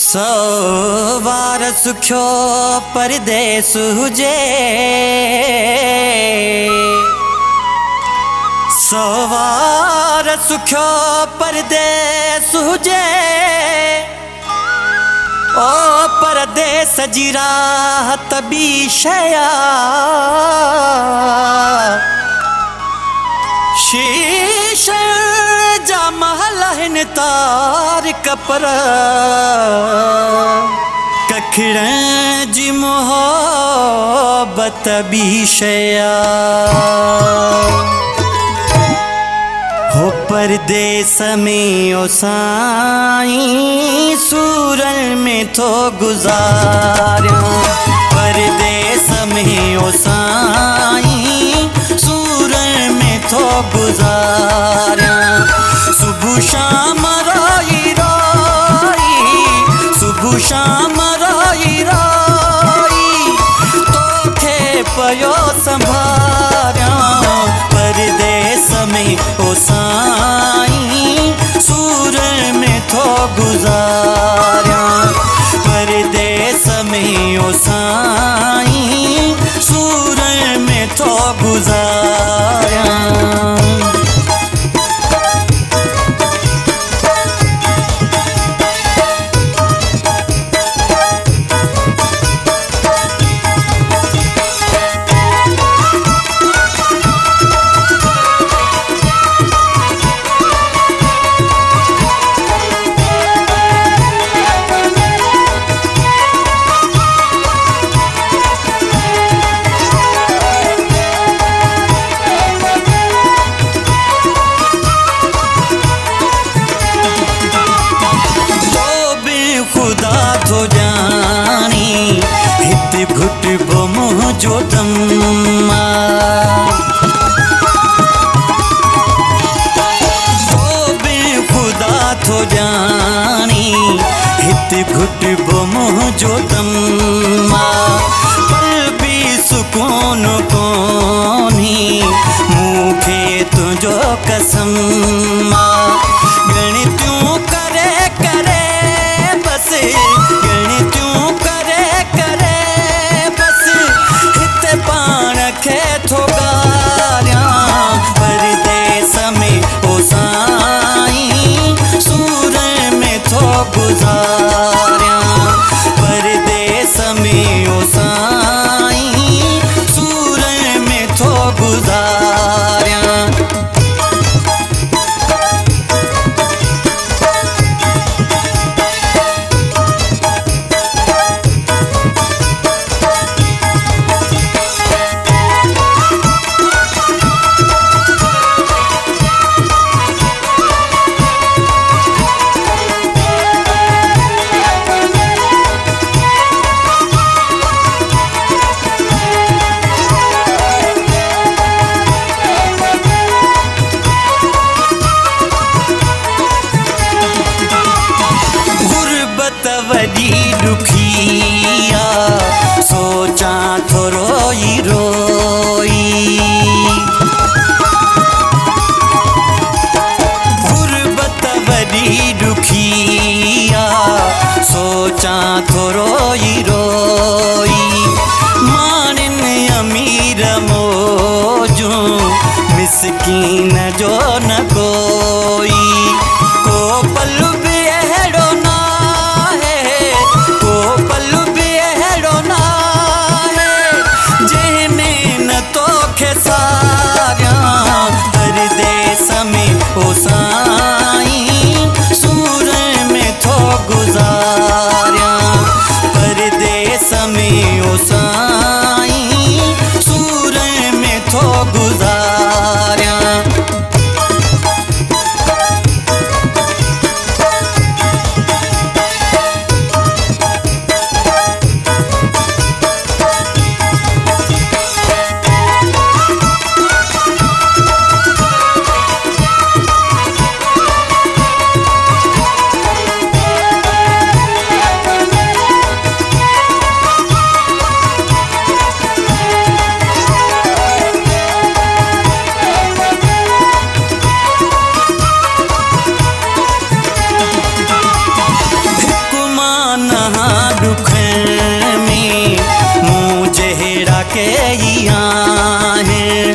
सवार सुख्यो परदेस हुजे, सवार सुख्यो परदेस हुजे। ओ परदेस जी राहत बी शया, शीशे जा महल हिन तार कपर, कखिड़न जी मोहब्बत बी शया। हो परदेस में ओ साईं सूरन में तो गुजारा, परदेस में ओ साईं सूरन में तो गुजारा। सुबह शाम रोई रोई, सुबह शाम रोई रोई, तोखे पयो संभारा। परदेस में ओ साईं सूरन में तो गुजारा, परदेस में ओ साईं सूरन में तो गुजारा। तो जानी हित घुट बोमो जो दम्मा, ओ बे खुदा तो जानी हित घुट बोमो जो दम्मा। पल भी सुकून कोनी मुखे तुझो कसम, गणित्यों करे करे बस, गणित्यों करे करे बस, हित पाण खे थो ॻाल्हियां। परदेस में ओ साईं सूरन में थो गुज़ारियां, परदेस में ओ साईं सूरन में थो गुज़ारियां। वॾी ॾुखिया सोचां थो रोई रोई, गुरबत वॾी ॾुखिया सोचां थो रोई रोई। माण्हुनि अमीर मौजूं मिसकीन जो न कोई, को पल बि अहिड़ो न परदेस में ओ साईं सूरन में थो गुज़ारियां, परदेस में ओ साईं सूरन में थो गुज़ारियां। के यहाँ है।